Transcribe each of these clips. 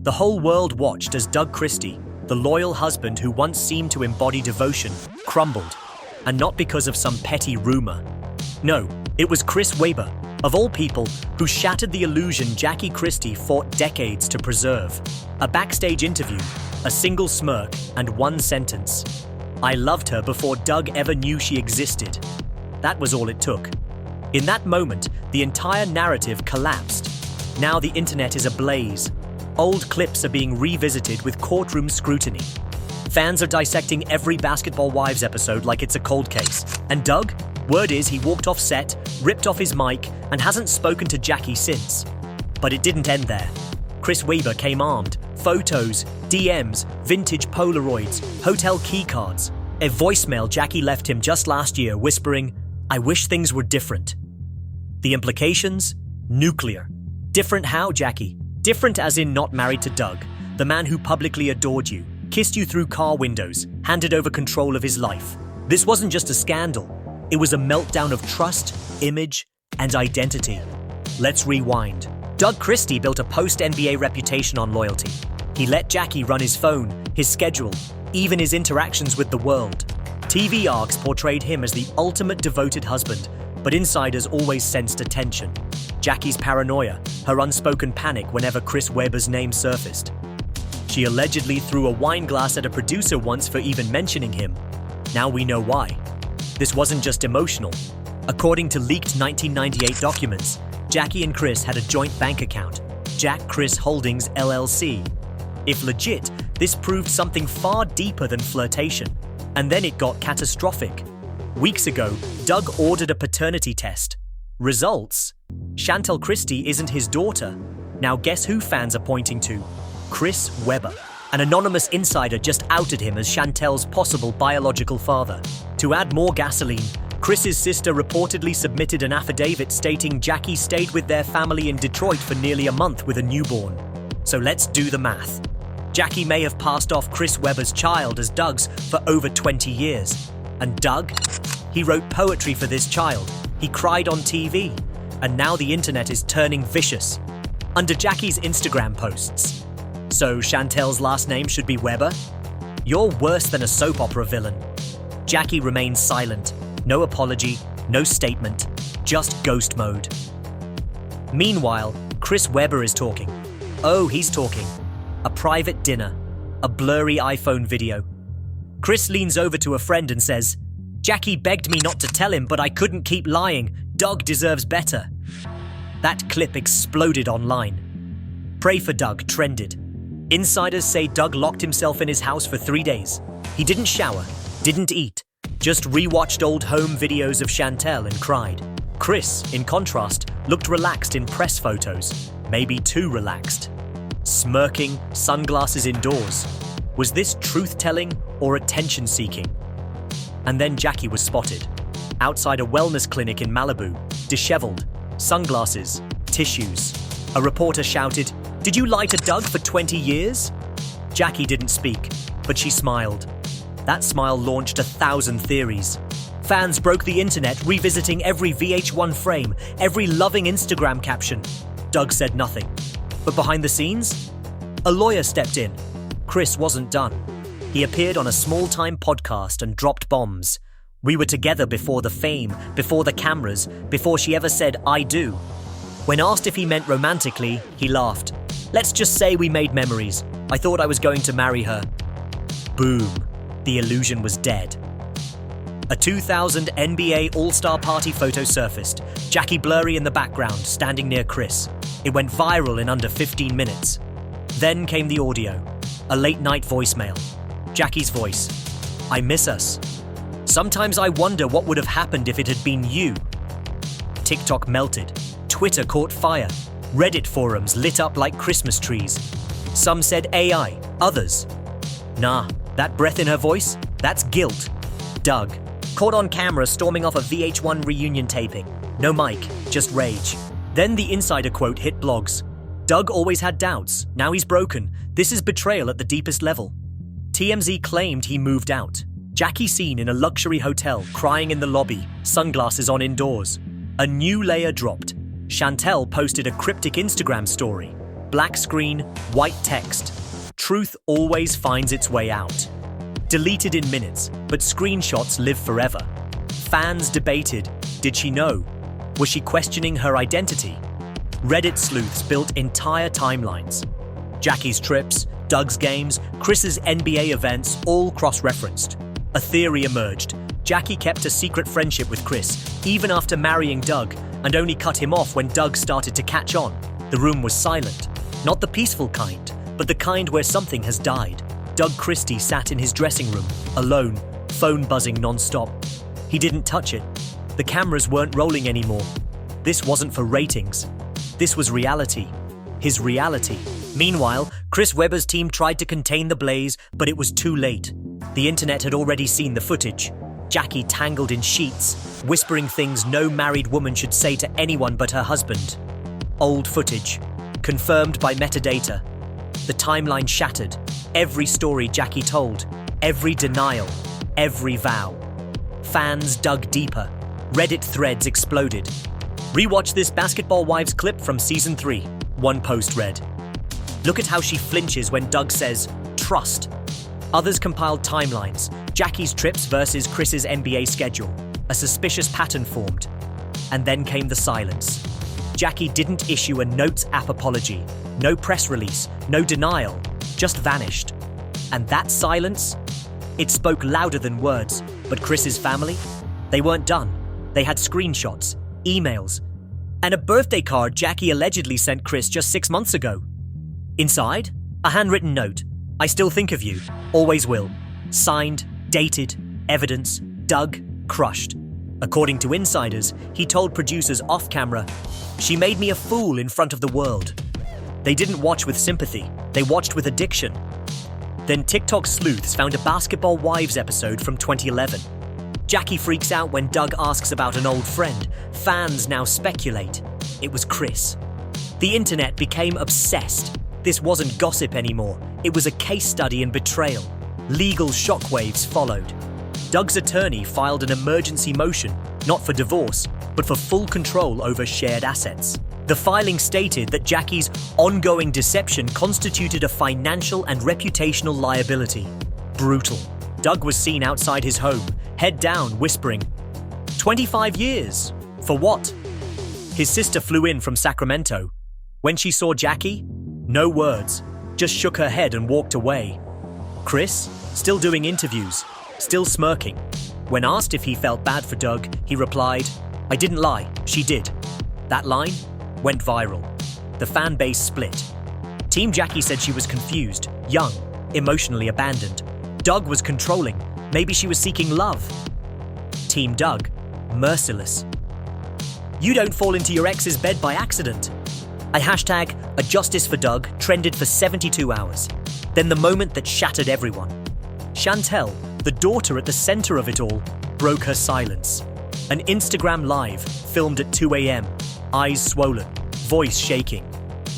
The whole world watched as Doug Christie, the loyal husband who once seemed to embody devotion, crumbled. And not because of some petty rumor. No, it was Chris Webber, of all people, who shattered the illusion Jackie Christie fought decades to preserve. A backstage interview, a single smirk, and one sentence. "I loved her before Doug ever knew she existed." That was all it took. In that moment, the entire narrative collapsed. Now the internet is ablaze. Old clips are being revisited with courtroom scrutiny. Fans are dissecting every Basketball Wives episode like it's a cold case. And Doug? Word is he walked off set, ripped off his mic, and hasn't spoken to Jackie since. But it didn't end there. Chris Webber came armed. Photos, DMs, vintage Polaroids, hotel keycards. A voicemail Jackie left him just last year whispering, "I wish things were different." The implications? Nuclear. Different how, Jackie? Different as in not married to Doug, the man who publicly adored you, kissed you through car windows, handed over control of his life. This wasn't just a scandal. It was a meltdown of trust, image, and identity. Let's rewind. Doug Christie built a post-NBA reputation on loyalty. He let Jackie run his phone, his schedule, even his interactions with the world. TV arcs portrayed him as the ultimate devoted husband, but insiders always sensed a tension. Jackie's paranoia, her unspoken panic whenever Chris Webber's name surfaced. She allegedly threw a wine glass at a producer once for even mentioning him. Now we know why. This wasn't just emotional. According to leaked 1998 documents, Jackie and Chris had a joint bank account, Jack Chris Holdings LLC. If legit, this proved something far deeper than flirtation. And then it got catastrophic. Weeks ago, Doug ordered a paternity test. Results? Chantel Christie isn't his daughter. Now guess who fans are pointing to? Chris Webber. An anonymous insider just outed him as Chantel's possible biological father. To add more gasoline, Chris's sister reportedly submitted an affidavit stating Jackie stayed with their family in Detroit for nearly a month with a newborn. So let's do the math. Jackie may have passed off Chris Webber's child as Doug's for over 20 years. And Doug? He wrote poetry for this child. He cried on TV. And now the internet is turning vicious. Under Jackie's Instagram posts. So Chantel's last name should be Webber? You're worse than a soap opera villain. Jackie remains silent. No apology, no statement, just ghost mode. Meanwhile, Chris Webber is talking. Oh, he's talking. A private dinner. A blurry iPhone video. Chris leans over to a friend and says, "Jackie begged me not to tell him, but I couldn't keep lying. Doug deserves better." That clip exploded online. Pray for Doug trended. Insiders say Doug locked himself in his house for 3 days. He didn't shower, didn't eat, just rewatched old home videos of Chantel and cried. Chris, in contrast, looked relaxed in press photos, maybe too relaxed. Smirking, sunglasses indoors. Was this truth-telling or attention-seeking? And then Jackie was spotted. Outside a wellness clinic in Malibu, disheveled, sunglasses, tissues. A reporter shouted, "Did you lie to Doug for 20 years?" Jackie didn't speak, but she smiled. That smile launched 1,000 theories. Fans broke the internet, revisiting every VH1 frame, every loving Instagram caption. Doug said nothing. But behind the scenes, a lawyer stepped in. Chris wasn't done. He appeared on a small-time podcast and dropped bombs. "We were together before the fame, before the cameras, before she ever said, 'I do.'" When asked if he meant romantically, he laughed. "Let's just say we made memories. I thought I was going to marry her." Boom. The illusion was dead. A 2000 NBA All-Star Party photo surfaced, Jackie blurry in the background, standing near Chris. It went viral in under 15 minutes. Then came the audio. A late-night voicemail. Jackie's voice. "I miss us. Sometimes I wonder what would have happened if it had been you." TikTok melted. Twitter caught fire. Reddit forums lit up like Christmas trees. Some said AI, others. Nah, that breath in her voice, that's guilt. Doug, caught on camera storming off a VH1 reunion taping. No mic, just rage. Then the insider quote hit blogs. "Doug always had doubts, now he's broken. This is betrayal at the deepest level." TMZ claimed he moved out. Jackie seen in a luxury hotel, crying in the lobby, sunglasses on indoors. A new layer dropped. Chantel posted a cryptic Instagram story. Black screen, white text. Truth always finds its way out. Deleted in minutes, but screenshots live forever. Fans debated, did she know? Was she questioning her identity? Reddit sleuths built entire timelines. Jackie's trips, Doug's games, Chris's NBA events, all cross-referenced. A theory emerged. Jackie kept a secret friendship with Chris, even after marrying Doug, and only cut him off when Doug started to catch on. The room was silent. Not the peaceful kind, but the kind where something has died. Doug Christie sat in his dressing room, alone, phone buzzing non-stop. He didn't touch it. The cameras weren't rolling anymore. This wasn't for ratings. This was reality. His reality. Meanwhile, Chris Webber's team tried to contain the blaze, but it was too late. The internet had already seen the footage. Jackie tangled in sheets, whispering things no married woman should say to anyone but her husband. Old footage, confirmed by metadata. The timeline shattered. Every story Jackie told, every denial, every vow. Fans dug deeper. Reddit threads exploded. Rewatch this Basketball Wives clip from Season 3. One post read, "Look at how she flinches when Doug says, 'Trust.'" Others compiled timelines, Jackie's trips versus Chris's NBA schedule. A suspicious pattern formed. And then came the silence. Jackie didn't issue a Notes app apology. No press release, no denial, just vanished. And that silence? It spoke louder than words. But Chris's family? They weren't done. They had screenshots, emails, and a birthday card Jackie allegedly sent Chris just 6 months ago. Inside, a handwritten note. "I still think of you. Always will." Signed, dated, evidence, Doug, crushed. According to insiders, he told producers off-camera, "She made me a fool in front of the world." They didn't watch with sympathy. They watched with addiction. Then TikTok sleuths found a Basketball Wives episode from 2011. Jackie freaks out when Doug asks about an old friend. Fans now speculate. It was Chris. The internet became obsessed. This wasn't gossip anymore. It was a case study in betrayal. Legal shockwaves followed. Doug's attorney filed an emergency motion, not for divorce, but for full control over shared assets. The filing stated that Jackie's ongoing deception constituted a financial and reputational liability. Brutal. Doug was seen outside his home, head down, whispering, 25 years? For what? His sister flew in from Sacramento. When she saw Jackie, no words, just shook her head and walked away. Chris, still doing interviews, still smirking. When asked if he felt bad for Doug, he replied, "I didn't lie, she did." That line went viral. The fan base split. Team Jackie said she was confused, young, emotionally abandoned. Doug was controlling. Maybe she was seeking love. Team Doug, merciless. "You don't fall into your ex's bed by accident." A hashtag, "A Justice for Doug," trended for 72 hours. Then the moment that shattered everyone. Chantel, the daughter at the center of it all, broke her silence. An Instagram live, filmed at 2 a.m., eyes swollen, voice shaking.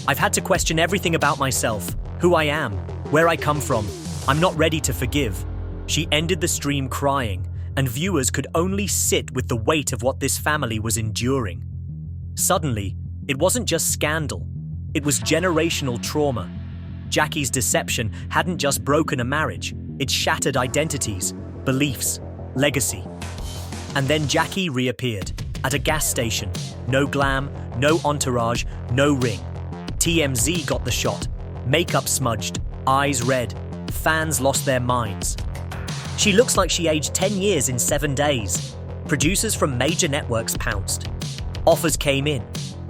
"I've had to question everything about myself, who I am, where I come from. I'm not ready to forgive." She ended the stream crying, and viewers could only sit with the weight of what this family was enduring. Suddenly, it wasn't just scandal. It was generational trauma. Jackie's deception hadn't just broken a marriage, it shattered identities, beliefs, legacy. And then Jackie reappeared, at a gas station. No glam, no entourage, no ring. TMZ got the shot. Makeup smudged, eyes red. Fans lost their minds. "She looks like she aged 10 years in 7 days. Producers from major networks pounced. Offers came in.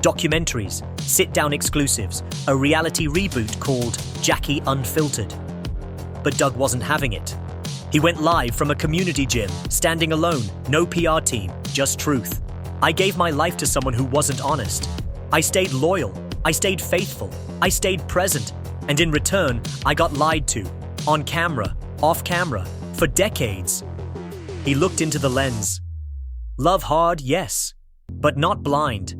Documentaries, sit-down exclusives, a reality reboot called Jackie Unfiltered. But Doug wasn't having it. He went live from a community gym, standing alone, no PR team, just truth. "I gave my life to someone who wasn't honest. I stayed loyal. I stayed faithful. I stayed present. And in return, I got lied to. On camera, off camera, for decades." He looked into the lens. Love hard, yes, but not blind.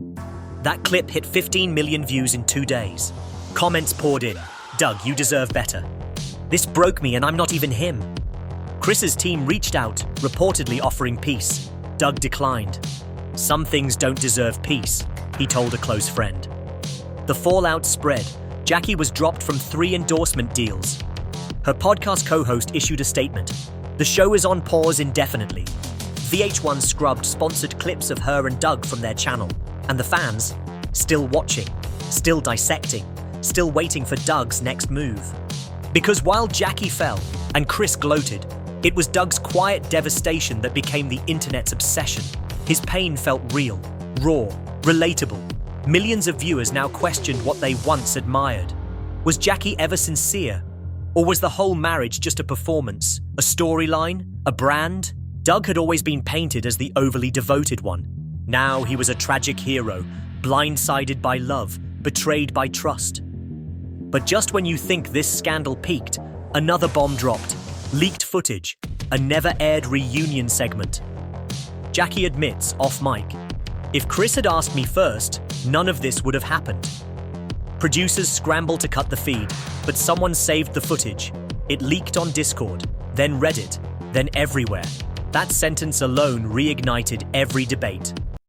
That clip hit 15 million views in 2 days. Comments poured in. "Doug, you deserve better. This broke me and I'm not even him." Chris's team reached out, reportedly offering peace. Doug declined. "Some things don't deserve peace," he told a close friend. The fallout spread. Jackie was dropped from 3 endorsement deals. Her podcast co-host issued a statement. The show is on pause indefinitely. VH1 scrubbed sponsored clips of her and Doug from their channel, and the fans, still watching, still dissecting, still waiting for Doug's next move. Because while Jackie fell and Chris gloated, it was Doug's quiet devastation that became the internet's obsession. His pain felt real, raw, relatable. Millions of viewers now questioned what they once admired. Was Jackie ever sincere? Or was the whole marriage just a performance, a storyline, a brand? Doug had always been painted as the overly devoted one. Now he was a tragic hero, blindsided by love, betrayed by trust. But just when you think this scandal peaked, another bomb dropped. Leaked footage, a never-aired reunion segment. Jackie admits off mic, "If Chris had asked me first, none of this would have happened." Producers scrambled to cut the feed, but someone saved the footage. It leaked on Discord, then Reddit, then everywhere. That sentence alone reignited every debate.